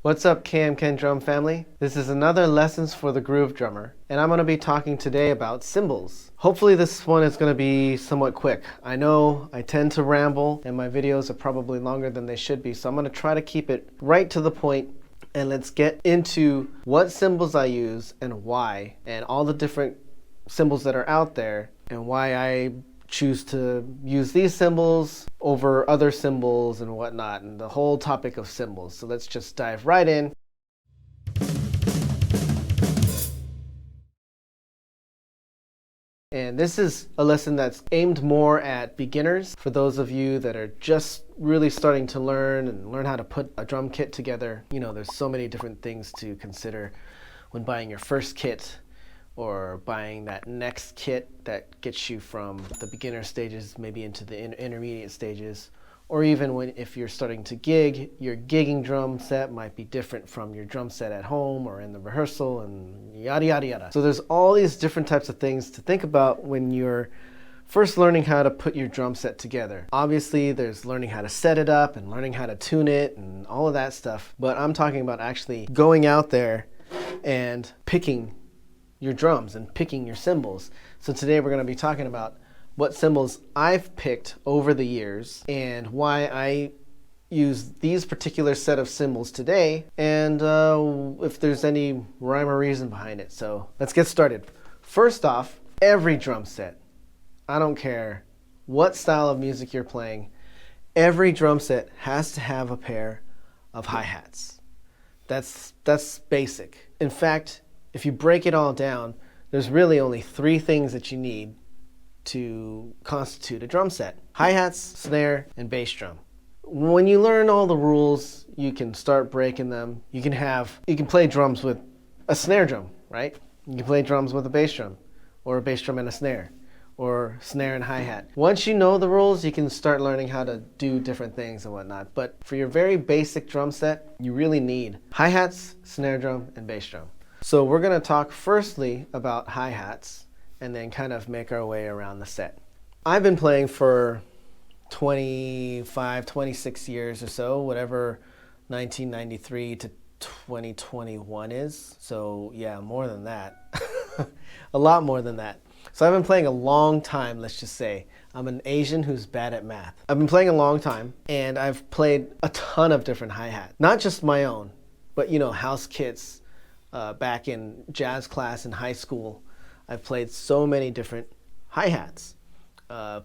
What's up, KMKanDrum family? This is another Lessons for the Groove Drummer, and I'm going to be talking today about cymbals. Hopefully this one is going to be somewhat quick. I know I tend to ramble, and my videos are probably longer than they should be, so I'm going to try to keep it right to the point, and let's get into what cymbals I use and why, and all the different cymbals that are out there, and why I choose to use these cymbals over other cymbals and whatnot, and the whole topic of cymbals. So let's just dive right in. And this is a lesson that's aimed more at beginners. For those of you that are just really starting to learn how to put a drum kit together, you know, there's so many different things to consider when buying your first kit, or buying that next kit that gets you from the beginner stages maybe into the intermediate stages, or even if you're starting to gig, your gigging drum set might be different from your drum set at home or in the rehearsal, and yada yada yada. So there's all these different types of things to think about when you're first learning how to put your drum set together. Obviously there's learning how to set it up and learning how to tune it and all of that stuff, but I'm talking about actually going out there and picking your drums and picking your cymbals. So today we're going to be talking about what cymbals I've picked over the years and why I use these particular set of cymbals today, and if there's any rhyme or reason behind it. So let's get started. First off, every drum set, I don't care what style of music you're playing, every drum set has to have a pair of hi-hats. That's basic. In fact, if you break it all down, there's really only three things that you need to constitute a drum set: hi-hats, snare, and bass drum. When you learn all the rules, you can start breaking them. You can play drums with a snare drum, right? You can play drums with a bass drum, or a bass drum and a snare, or snare and hi-hat. Once you know the rules, you can start learning how to do different things and whatnot. But for your very basic drum set, you really need hi-hats, snare drum, and bass drum. So we're going to talk firstly about hi-hats and then kind of make our way around the set. I've been playing for 25, 26 years or so, whatever 1993 to 2021 is. So yeah, more than that. A lot more than that. So I've been playing a long time, let's just say. I'm an Asian who's bad at math. I've been playing a long time, and I've played a ton of different hi-hats. Not just my own, but you know, house kits. Back in jazz class in high school, I've played so many different hi-hats.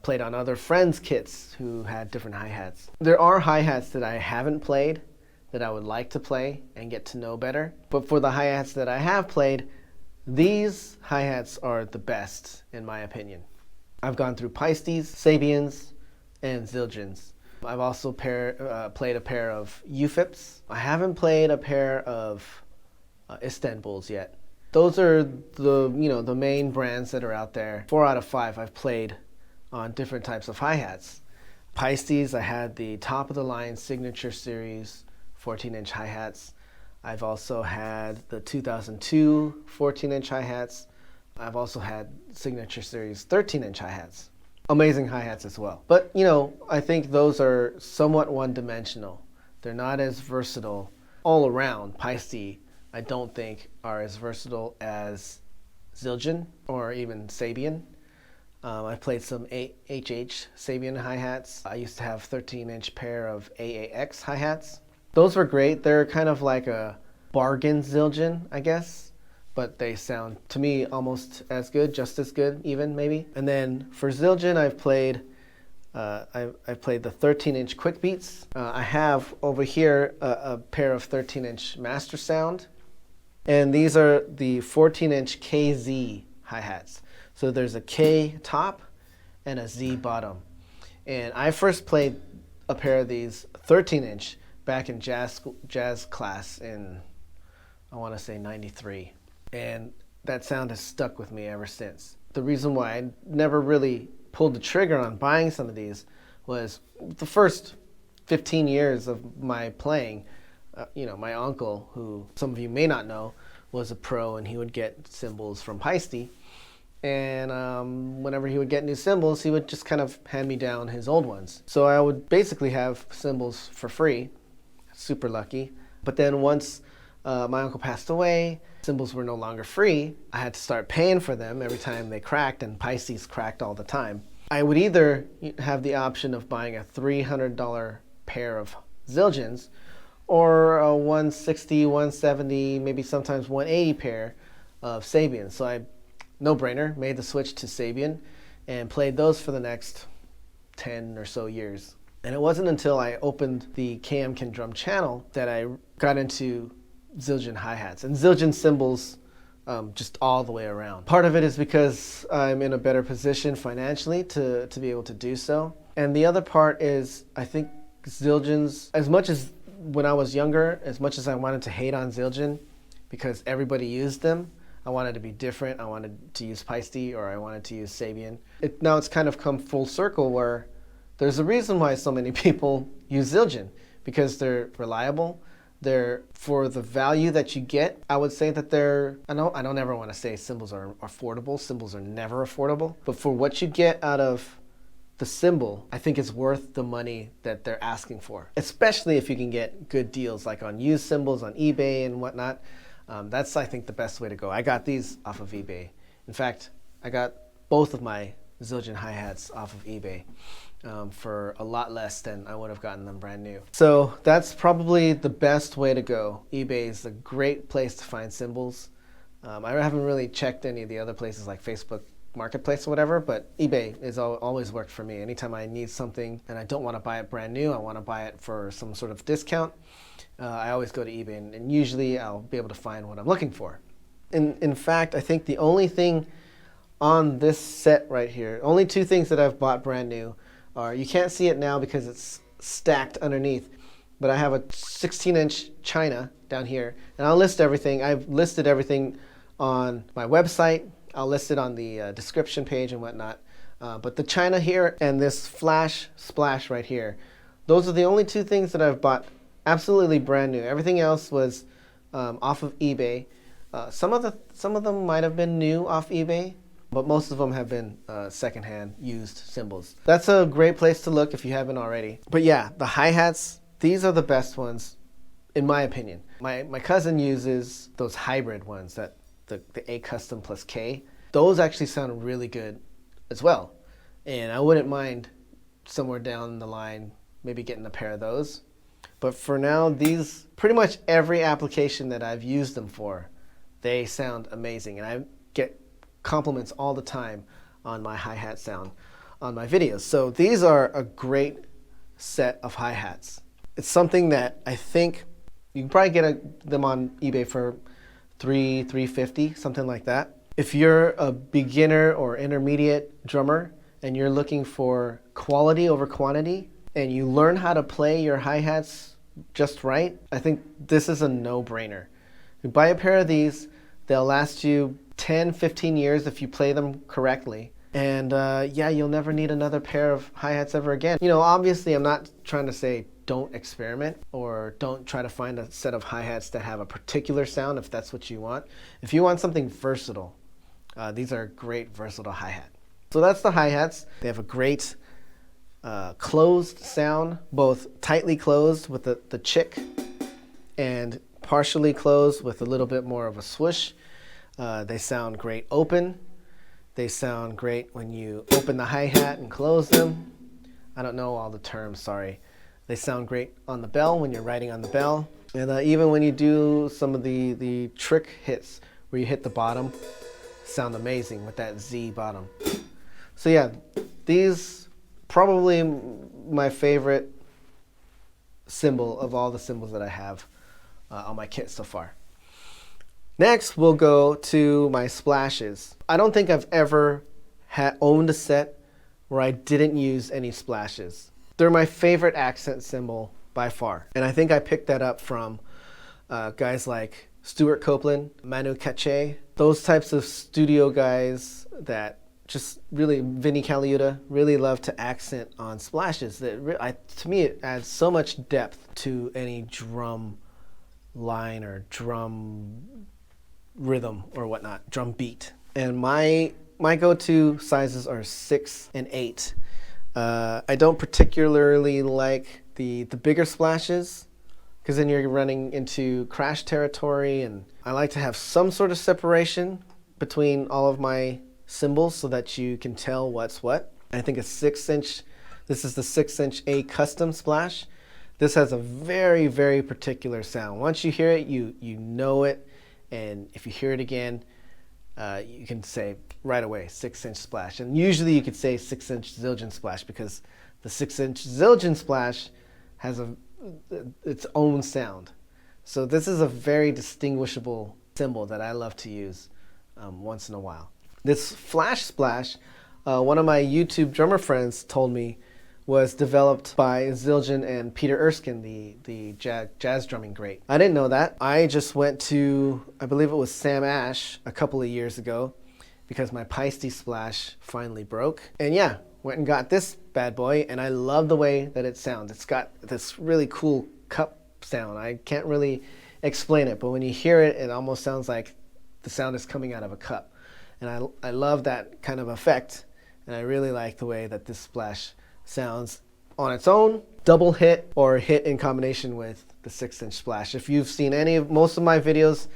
Played on other friends' kits who had different hi-hats. There are hi-hats that I haven't played that I would like to play and get to know better. But for the hi-hats that I have played, these hi-hats are the best in my opinion. I've gone through Paistis, Cymbals, and Zildjians. I've also played a pair of UFIPs. I haven't played a pair of Istanbuls yet. Those are the main brands that are out there. 4 out of 5 I've played on different types of hi-hats. Paistis, I had the top of the line signature series 14-inch hi-hats. I've also had the 2002 14-inch hi-hats. I've also had signature series 13-inch hi-hats. Amazing hi-hats as well. But you know, I think those are somewhat one-dimensional. They're not as versatile all around. Paisti, I don't think, are as versatile as Zildjian or even Cymbal. I've played some HH Cymbal hi-hats. I used to have 13-inch pair of AAX hi-hats. Those were great. They're kind of like a bargain Zildjian, I guess, but they sound to me almost as good, just as good even maybe. And then for Zildjian, I've played the 13-inch quick beats. I have over here a pair of 13-inch Master Sound. And these are the 14-inch KZ hi-hats. So there's a K top and a Z bottom. And I first played a pair of these 13-inch back in jazz class in, I want to say, 93. And that sound has stuck with me ever since. The reason why I never really pulled the trigger on buying some of these was the first 15 years of my playing. You know, my uncle, who some of you may not know, was a pro, and he would get cymbals from Paisti. And whenever he would get new cymbals, he would just kind of hand me down his old ones. So I would basically have cymbals for free, super lucky. But then once my uncle passed away, cymbals were no longer free. I had to start paying for them every time they cracked, and Pisces cracked all the time. I would either have the option of buying a $300 pair of Zildjians or a $160, $170, maybe sometimes $180 pair of Cymbals. So I, no brainer, made the switch to Zildjian and played those for the next 10 or so years. And it wasn't until I opened the KMKanDrum channel that I got into Zildjian hi-hats and Zildjian cymbals just all the way around. Part of it is because I'm in a better position financially to be able to do so. And the other part is I think Zildjians, as much as when I was younger, as much as I wanted to hate on Zildjian because everybody used them, I wanted to be different. I wanted to use Pisces or I wanted to use Zildjian. Now it's kind of come full circle where there's a reason why so many people use Zildjian, because they're reliable. They're, for the value that you get, I would say that they're, I don't ever want to say cymbals are affordable. Cymbals are never affordable. But for what you get out of the cymbal, I think it's worth the money that they're asking for. Especially if you can get good deals like on used cymbals on eBay and whatnot. That's, I think, the best way to go. I got these off of eBay. In fact, I got both of my Zildjian hi-hats off of eBay for a lot less than I would have gotten them brand new. So that's probably the best way to go. eBay is a great place to find cymbals. I haven't really checked any of the other places like Facebook Marketplace or whatever, but eBay has always worked for me. Anytime I need something and I don't want to buy it brand new, I want to buy it for some sort of discount, I always go to eBay, and usually I'll be able to find what I'm looking for. In fact, I think the only thing on this set right here, only two things that I've bought brand new are, you can't see it now because it's stacked underneath, but I have a 16-inch China down here, and I'll list everything. I've listed everything on my website. I'll list it on the description page and whatnot. But the China here and this flash splash right here, those are the only two things that I've bought absolutely brand new. Everything else was off of eBay. Some of them might have been new off eBay, but most of them have been secondhand used cymbals. That's a great place to look if you haven't already. But yeah, the hi-hats, these are the best ones in my opinion. My cousin uses those hybrid ones, that the A Custom plus K. Those actually sound really good as well. And I wouldn't mind somewhere down the line maybe getting a pair of those. But for now, these, pretty much every application that I've used them for, they sound amazing. And I get compliments all the time on my hi-hat sound on my videos. So these are a great set of hi-hats. It's something that I think you can probably get them on eBay for $350, something like that. If you're a beginner or intermediate drummer and you're looking for quality over quantity and you learn how to play your hi-hats just right, I think this is a no-brainer. You buy a pair of these, they'll last you 10, 15 years if you play them correctly. And yeah, you'll never need another pair of hi-hats ever again. You know, obviously I'm not trying to say don't experiment or don't try to find a set of hi-hats that have a particular sound if that's what you want. If you want something versatile, these are a great versatile hi-hat. So that's the hi-hats. They have a great closed sound, both tightly closed with the chick and partially closed with a little bit more of a swoosh. They sound great open. They sound great when you open the hi-hat and close them. I don't know all the terms, sorry. They sound great on the bell when you're writing on the bell. And even when you do some of the trick hits where you hit the bottom, sound amazing with that Z bottom. So yeah, these probably my favorite cymbal of all the cymbals that I have on my kit so far. Next, we'll go to my splashes. I don't think I've ever owned a set where I didn't use any splashes. They're my favorite accent cymbal by far. And I think I picked that up from guys like Stuart Copeland, Manu Katché, those types of studio guys that just really, Vinny Caliuta, really love to accent on splashes. That to me, it adds so much depth to any drum line or drum rhythm or whatnot, drum beat. And my go-to sizes are 6 and 8. I don't particularly like the bigger splashes because then you're running into crash territory, and I like to have some sort of separation between all of my cymbals so that you can tell what's what. I think a 6-inch, this is the 6-inch A custom splash. This has a very, very particular sound. Once you hear it, you know it, and if you hear it again, you can say right away 6-inch splash. And usually you could say 6-inch Zildjian splash, because the 6-inch Zildjian splash has its own sound. So this is a very distinguishable cymbal that I love to use once in a while. This flash splash, one of my YouTube drummer friends told me, was developed by Zildjian and Peter Erskine, the jazz drumming great. I didn't know that. I just went to, I believe it was Sam Ash a couple of years ago, because my Paiste splash finally broke. And yeah, went and got this bad boy, and I love the way that it sounds. It's got this really cool cup sound. I can't really explain it, but when you hear it, it almost sounds like the sound is coming out of a cup. And I love that kind of effect, and I really like the way that this splash sounds on its own, double hit, or hit in combination with the 6-inch splash. If you've seen most of my videos,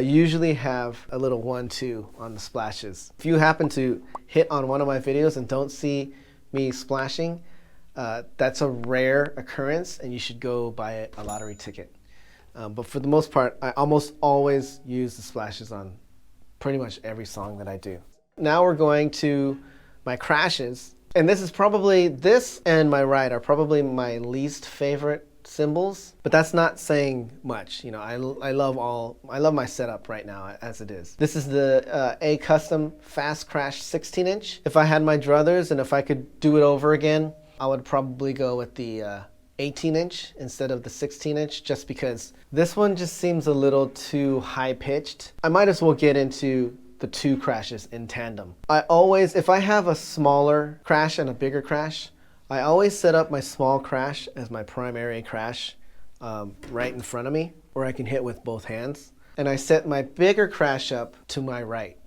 usually have a little 1-2 on the splashes. If you happen to hit on one of my videos and don't see me splashing, that's a rare occurrence, and you should go buy a lottery ticket. But for the most part, I almost always use the splashes on pretty much every song that I do. Now we're going to my crashes. And this and my ride are probably my least favorite cymbals, but that's not saying much. You know, I love my setup right now as it is. This is the A Custom Fast Crash 16-inch. If I had my druthers and if I could do it over again, I would probably go with the 18-inch instead of the 16-inch, just because this one just seems a little too high-pitched. I might as well get into the two crashes in tandem. If I have a smaller crash and a bigger crash, I always set up my small crash as my primary crash right in front of me, where I can hit with both hands. And I set my bigger crash up to my right.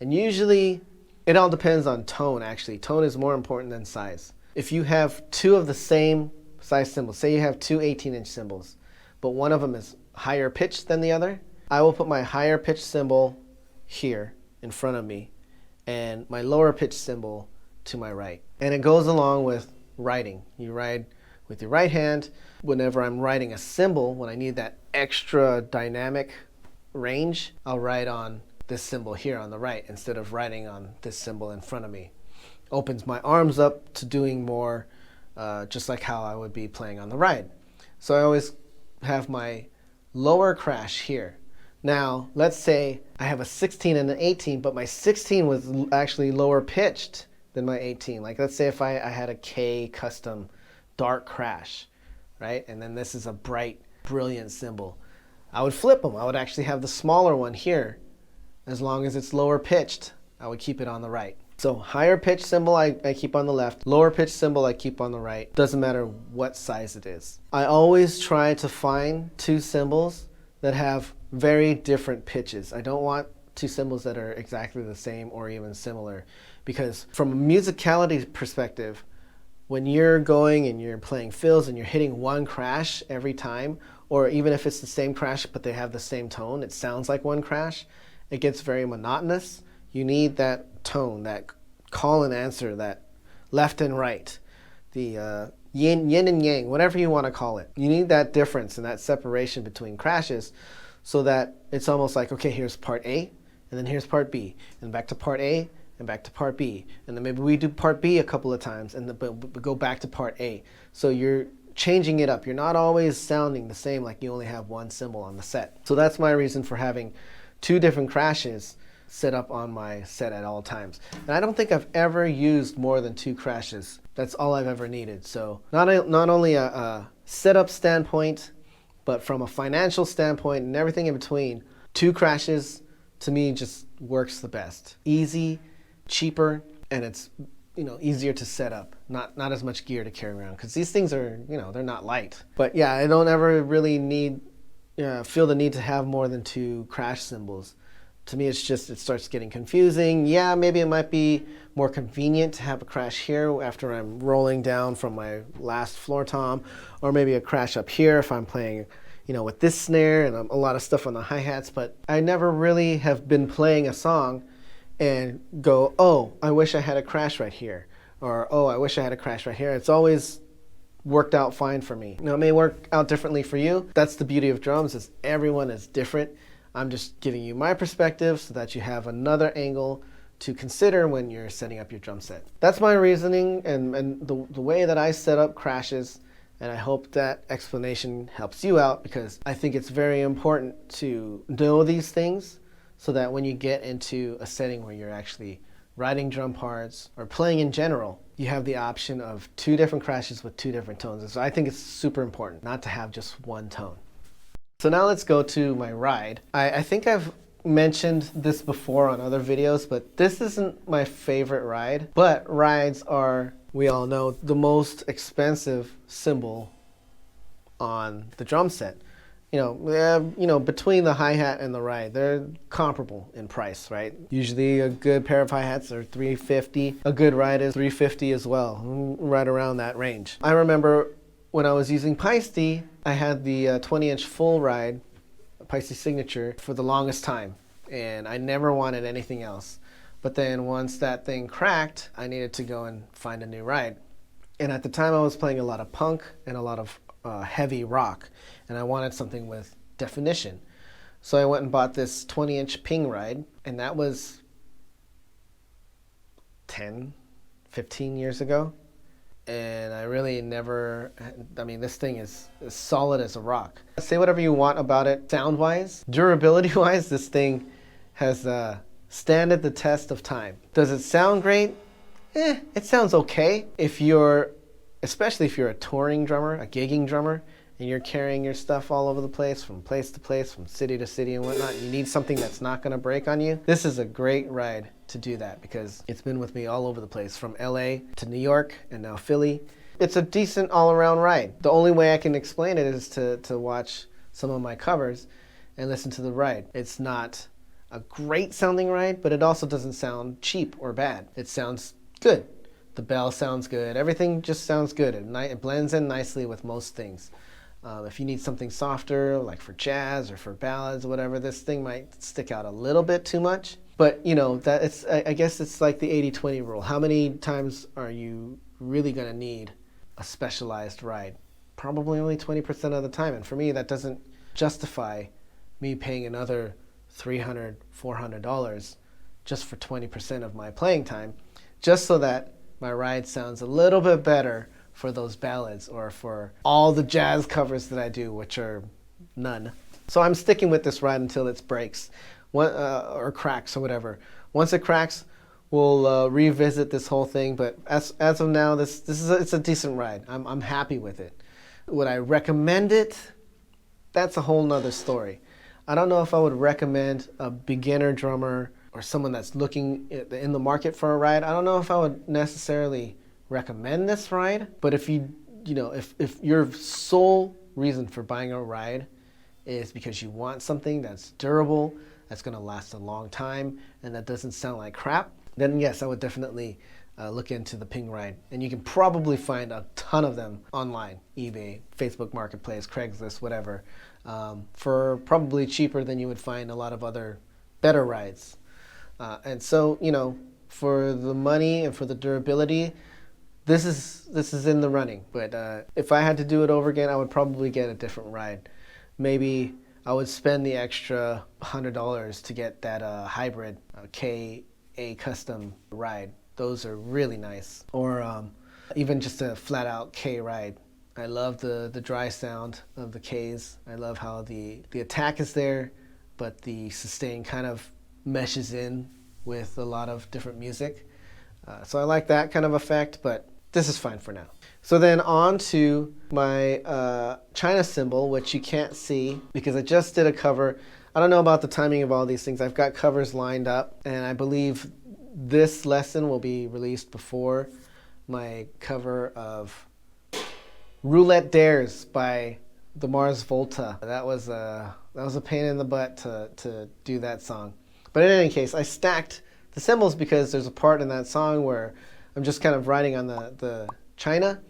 And usually, it all depends on tone actually. Tone is more important than size. If you have two of the same size cymbals, say you have two 18-inch cymbals, but one of them is higher pitched than the other, I will put my higher pitched cymbal here in front of me and my lower pitched cymbal to my right. And it goes along with writing. You ride with your right hand. Whenever I'm writing a cymbal, when I need that extra dynamic range, I'll write on this cymbal here on the right instead of writing on this cymbal in front of me. Opens my arms up to doing more just like how I would be playing on the ride. So I always have my lower crash here. Now, let's say I have a 16 and an 18, but my 16 was actually lower pitched than my 18. Like, let's say if I had a K custom dark crash, right? And then this is a bright, brilliant cymbal. I would flip them. I would actually have the smaller one here. As long as it's lower pitched, I would keep it on the right. So higher pitched cymbal I keep on the left, lower pitched cymbal I keep on the right. Doesn't matter what size it is. I always try to find two cymbals that have very different pitches. I don't want two cymbals that are exactly the same or even similar, because from a musicality perspective, when you're going and you're playing fills and you're hitting one crash every time, or even if it's the same crash but they have the same tone, it sounds like one crash, it gets very monotonous. You need that tone, that call and answer, that left and right, the yin and yang, whatever you want to call it. You need that difference and that separation between crashes so that it's almost like, okay, here's part A, and then here's part B, and back to part A, and back to part B. And then maybe we do part B a couple of times, and but go back to part A. So you're changing it up. You're not always sounding the same like you only have one cymbal on the set. So that's my reason for having two different crashes set up on my set at all times. And I don't think I've ever used more than two crashes. That's all I've ever needed. So not only a setup standpoint, but from a financial standpoint and everything in between, two crashes to me just works the best. Easy, cheaper, and it's easier to set up. Not as much gear to carry around, because these things are they're not light. But yeah, I don't ever really feel the need to have more than two crash cymbals. To me, it's just, it starts getting confusing. Yeah, maybe it might be more convenient to have a crash here after I'm rolling down from my last floor tom, or maybe a crash up here if I'm playing, you know, with this snare and a lot of stuff on the hi-hats. But I never really have been playing a song and go, oh, I wish I had a crash right here, or oh, I wish I had a crash right here. It's always worked out fine for me. Now, it may work out differently for you. That's the beauty of drums, is everyone is different. I'm just giving you my perspective so that you have another angle to consider when you're setting up your drum set. That's my reasoning and the way that I set up crashes, and I hope that explanation helps you out, because I think it's very important to know these things so that when you get into a setting where you're actually writing drum parts or playing in general, you have the option of 2 different crashes with 2 different tones. And so I think it's super important not to have just one tone. So now let's go to my ride. I think I've mentioned this before on other videos, but this isn't my favorite ride. But rides are, we all know, the most expensive cymbal on the drum set. You know, between the hi-hat and the ride, they're comparable in price, right? Usually a good pair of hi-hats are $350. A good ride is $350 as well, right around that range. I remember when I was using Paiste, I had the 20-inch full ride, Paiste Signature, for the longest time, and I never wanted anything else. But then once that thing cracked, I needed to go and find a new ride. And at the time I was playing a lot of punk and a lot of heavy rock, and I wanted something with definition. So I went and bought this 20-inch Ping ride, and that was 10, 15 years ago. And I really never, I mean, this thing is as solid as a rock. Say whatever you want about it sound-wise. Durability-wise, this thing has standed the test of time. Does it sound great? It sounds okay. Especially if you're a touring drummer, a gigging drummer, and you're carrying your stuff all over the place, from place to place, from city to city and whatnot, you need something that's not going to break on you. This is a great ride to do that, because it's been with me all over the place, from LA to New York and now Philly. It's a decent all-around ride. The only way I can explain it is to watch some of my covers and listen to the ride. It's not a great sounding ride, but it also doesn't sound cheap or bad. It sounds good. The bell sounds good. Everything just sounds good. It blends in nicely with most things. If you need something softer, like for jazz or for ballads or whatever, this thing might stick out a little bit too much. But you know, I guess it's like the 80-20 rule. How many times are you really going to need a specialized ride? Probably only 20% of the time. And for me, that doesn't justify me paying another $300, $400 just for 20% of my playing time, just so that my ride sounds a little bit better for those ballads or for all the jazz covers that I do, which are none. So I'm sticking with this ride until it breaks or cracks or whatever. Once it cracks, we'll revisit this whole thing. But as of now, it's a decent ride. I'm happy with it. Would I recommend it? That's a whole nother story. I don't know if I would recommend a beginner drummer or someone that's looking in the market for a ride. I don't know if I would necessarily recommend this ride. But if if your sole reason for buying a ride is because you want something that's durable, that's going to last a long time, and that doesn't sound like crap, then yes, I would definitely look into the Ping ride. And you can probably find a ton of them online, eBay, Facebook Marketplace, Craigslist, whatever, for probably cheaper than you would find a lot of other better rides. And so, for the money and for the durability, this is in the running. But if I had to do it over again, I would probably get a different ride. Maybe I would spend the extra $100 to get that hybrid KA custom ride. Those are really nice. Or even just a flat out K ride. I love the dry sound of the Ks. I love how the attack is there, but the sustain kind of meshes in with a lot of different music. So I like that kind of effect, but this is fine for now. So then on to my China cymbal, which you can't see because I just did a cover. I don't know about the timing of all these things. I've got covers lined up, and I believe this lesson will be released before my cover of Roulette Dares by the Mars Volta. That was a pain in the butt to do that song. But in any case, I stacked the cymbals because there's a part in that song where I'm just kind of riding on the China.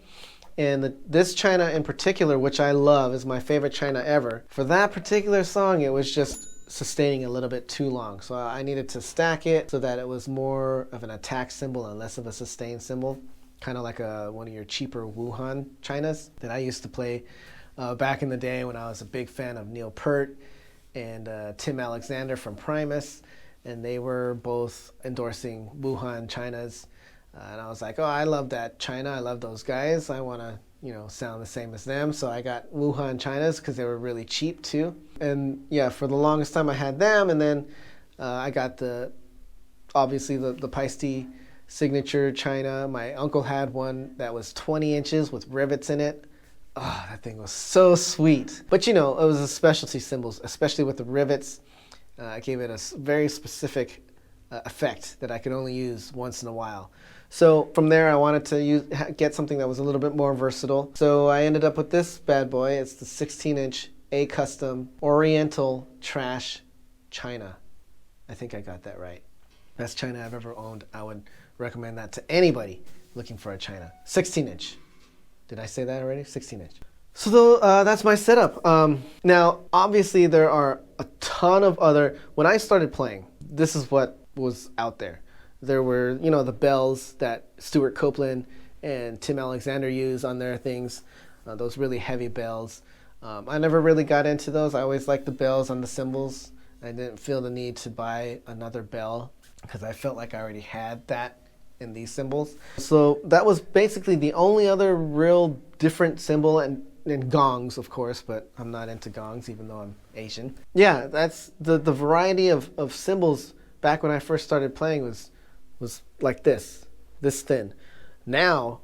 And this China in particular, which I love, is my favorite China ever. For that particular song, it was just sustaining a little bit too long. So I needed to stack it so that it was more of an attack cymbal and less of a sustain cymbal. Kind of like one of your cheaper Wuhan Chinas that I used to play back in the day when I was a big fan of Neil Peart and Tim Alexander from Primus. And they were both endorsing Wuhan Chinas. And I was like, oh, I love that China. I love those guys. I want to, sound the same as them. So I got Wuhan Chinas because they were really cheap too. And yeah, for the longest time I had them. And then I got obviously the Paiste signature China. My uncle had one that was 20 inches with rivets in it. Oh, that thing was so sweet. But it was a specialty cymbals, especially with the rivets. I gave it a very specific effect that I could only use once in a while. So from there, I wanted to get something that was a little bit more versatile. So I ended up with this bad boy. It's the 16-inch A Custom Oriental Trash China. I think I got that right. Best China I've ever owned. I would recommend that to anybody looking for a China. 16-inch. Did I say that already? 16-inch. So that's my setup. Now, obviously, there are a ton of other... When I started playing, this is what was out there. There were, the bells that Stuart Copeland and Tim Alexander use on their things, those really heavy bells. I never really got into those. I always liked the bells on the cymbals. I didn't feel the need to buy another bell because I felt like I already had that in these cymbals. So that was basically the only other real different cymbal, and gongs, of course, but I'm not into gongs even though I'm Asian. Yeah, that's the variety of cymbals back when I first started playing was like this thin. Now,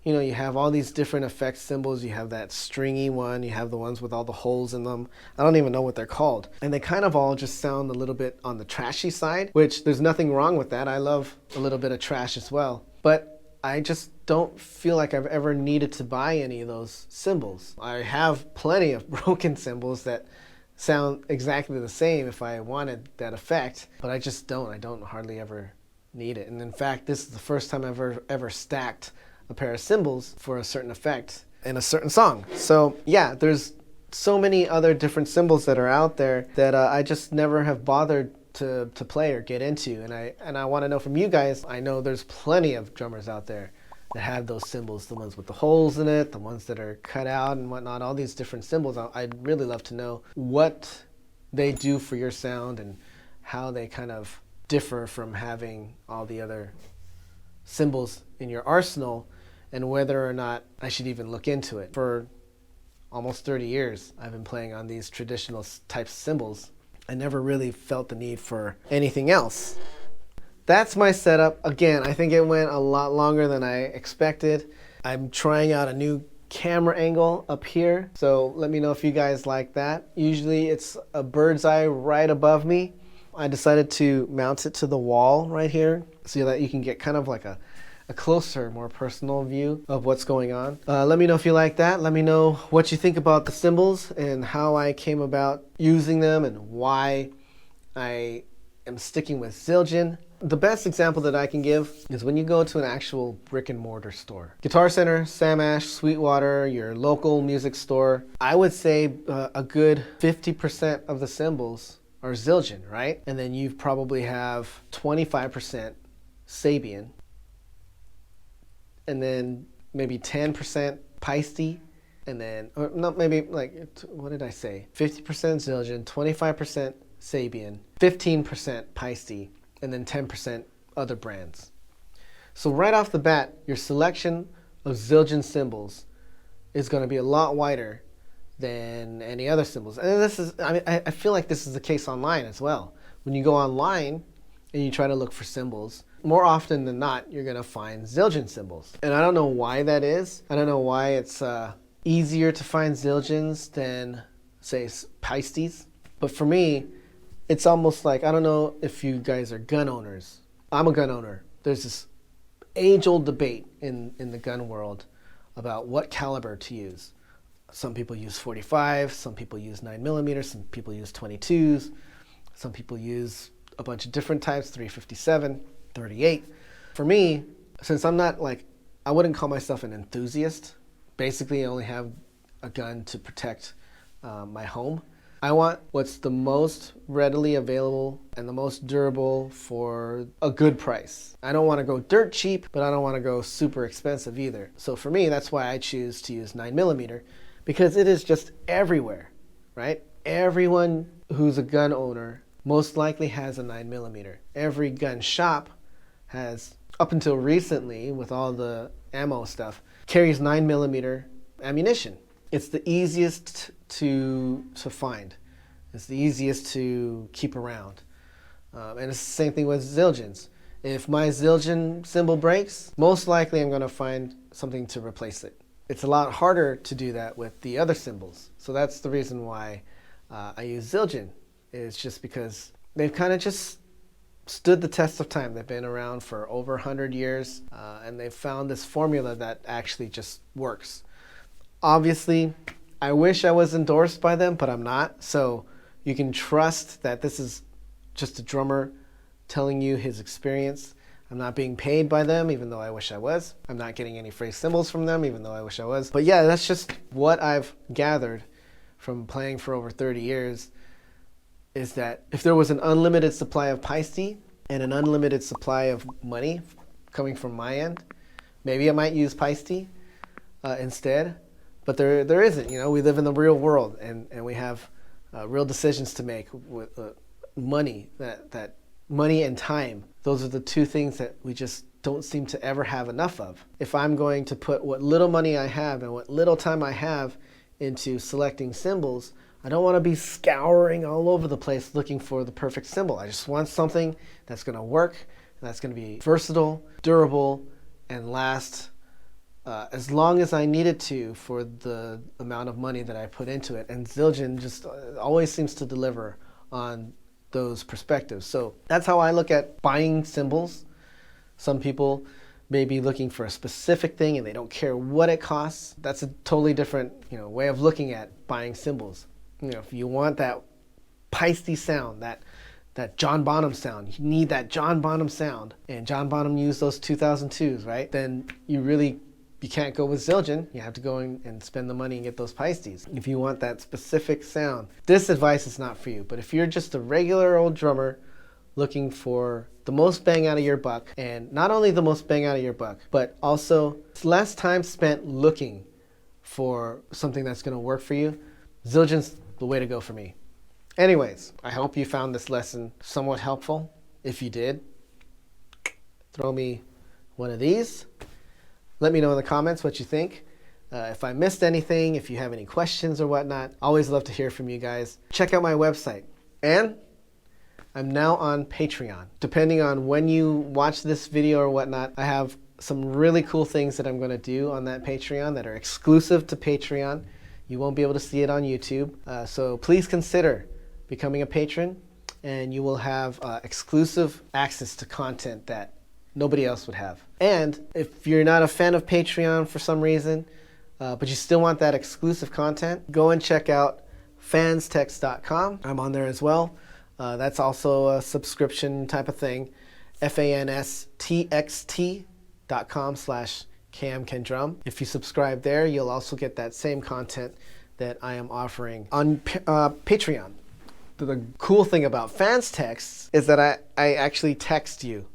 you have all these different effect cymbals. You have that stringy one. You have the ones with all the holes in them. I don't even know what they're called. And they kind of all just sound a little bit on the trashy side, which there's nothing wrong with that. I love a little bit of trash as well. But I just don't feel like I've ever needed to buy any of those cymbals. I have plenty of broken cymbals that sound exactly the same if I wanted that effect, but I just don't. I don't hardly ever need it. And in fact, this is the first time I've ever stacked a pair of cymbals for a certain effect in a certain song. So yeah, there's so many other different cymbals that are out there that I just never have bothered to play or get into. And I want to know from you guys. I know there's plenty of drummers out there that have those cymbals, the ones with the holes in it, the ones that are cut out and whatnot, all these different cymbals. I'd really love to know what they do for your sound and how they kind of differ from having all the other cymbals in your arsenal, and whether or not I should even look into it. For almost 30 years, I've been playing on these traditional types of cymbals. I never really felt the need for anything else. That's my setup. Again, I think it went a lot longer than I expected. I'm trying out a new camera angle up here, so let me know if you guys like that. Usually it's a bird's eye right above me. I decided to mount it to the wall right here so that you can get kind of like a closer, more personal view of what's going on. Let me know if you like that. Let me know what you think about the cymbals and how I came about using them and why I am sticking with Zildjian. The best example that I can give is when you go to an actual brick and mortar store. Guitar Center, Sam Ash, Sweetwater, your local music store. I would say a good 50% of the cymbals are Zildjian, right? And then you probably have 25% Sabian, and then maybe 10% Paiste, and then, or not, maybe like, what did I say? 50% Zildjian, 25% Sabian, 15% Paiste, and then 10% other brands. So right off the bat, your selection of Zildjian cymbals is going to be a lot wider than any other cymbals. And this is, I feel like this is the case online as well. When you go online and you try to look for cymbals, more often than not, you're going to find Zildjian cymbals. And I don't know why that is. I don't know why it's easier to find Zildjians than, say, Paistes. But for me, it's almost like, I don't know if you guys are gun owners. I'm a gun owner. There's this age-old debate in the gun world about what caliber to use. Some people use 45, some people use 9mm, some people use 22s, some people use a bunch of different types, 357, 38. For me, since I'm not like, I wouldn't call myself an enthusiast. Basically, I only have a gun to protect my home. I want what's the most readily available and the most durable for a good price. I don't want to go dirt cheap, but I don't want to go super expensive either. So for me, that's why I choose to use 9mm, because it is just everywhere, right? Everyone who's a gun owner most likely has a 9mm. Every gun shop has, up until recently with all the ammo stuff, carries 9mm ammunition. It's the easiest to find. It's the easiest to keep around. And it's the same thing with Zildjians. If my Zildjian cymbal breaks, most likely I'm going to find something to replace it. It's a lot harder to do that with the other cymbals. So that's the reason why I use Zildjian. It's just because they've kind of just stood the test of time. They've been around for over 100 years, and they've found this formula that actually just works. Obviously, I wish I was endorsed by them, but I'm not. So you can trust that this is just a drummer telling you his experience. I'm not being paid by them, even though I wish I was. I'm not getting any free cymbals from them, even though I wish I was. But yeah, that's just what I've gathered from playing for over 30 years, is that if there was an unlimited supply of Paiste and an unlimited supply of money coming from my end, maybe I might use Paiste instead. But there isn't. You know, we live in the real world, and we have real decisions to make with money. That money and time. Those are the two things that we just don't seem to ever have enough of. If I'm going to put what little money I have and what little time I have into selecting cymbals, I don't want to be scouring all over the place looking for the perfect cymbal. I just want something that's going to work, and that's going to be versatile, durable, and last as long as I need it to for the amount of money that I put into it. And Zildjian just always seems to deliver on those perspectives. So that's how I look at buying cymbals. Some people may be looking for a specific thing and they don't care what it costs. That's a totally different, way of looking at buying cymbals. If you want that Paiste sound, that John Bonham sound, you need that John Bonham sound, and John Bonham used those 2002s, right? Then you can't go with Zildjian. You have to go and spend the money and get those Paistes. If you want that specific sound, this advice is not for you. But if you're just a regular old drummer looking for the most bang out of your buck, and not only the most bang out of your buck, but also less time spent looking for something that's going to work for you, Zildjian's the way to go for me. Anyways, I hope you found this lesson somewhat helpful. If you did, throw me one of these. Let me know in the comments what you think. If I missed anything, if you have any questions or whatnot, always love to hear from you guys. Check out my website. And I'm now on Patreon. Depending on when you watch this video or whatnot, I have some really cool things that I'm going to do on that Patreon that are exclusive to Patreon. You won't be able to see it on YouTube. So please consider becoming a patron, and you will have exclusive access to content that nobody else would have. And if you're not a fan of Patreon for some reason, but you still want that exclusive content, go and check out fanstxt.com. I'm on there as well. That's also a subscription type of thing. fanstxt.com/KMKanDrum. If you subscribe there, you'll also get that same content that I am offering on Patreon. The cool thing about Fans Texts is that I actually text you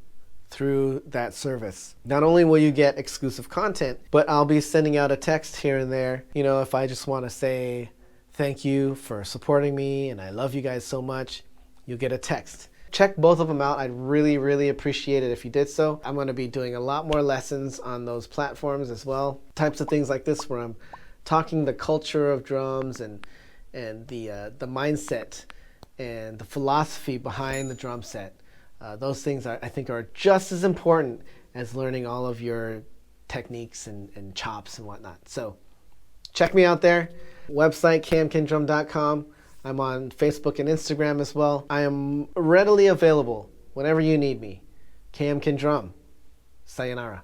through that service. Not only will you get exclusive content, but I'll be sending out a text here and there. If I just want to say thank you for supporting me and I love you guys so much, you'll get a text. Check both of them out. I'd really, really appreciate it if you did so. I'm going to be doing a lot more lessons on those platforms as well. Types of things like this where I'm talking the culture of drums and the mindset and the philosophy behind the drum set. Those things I think are just as important as learning all of your techniques and chops and whatnot. So check me out there. Website KMKanDrum.com. I'm on Facebook and Instagram as well. I am readily available whenever you need me. KMKanDrum. Sayonara.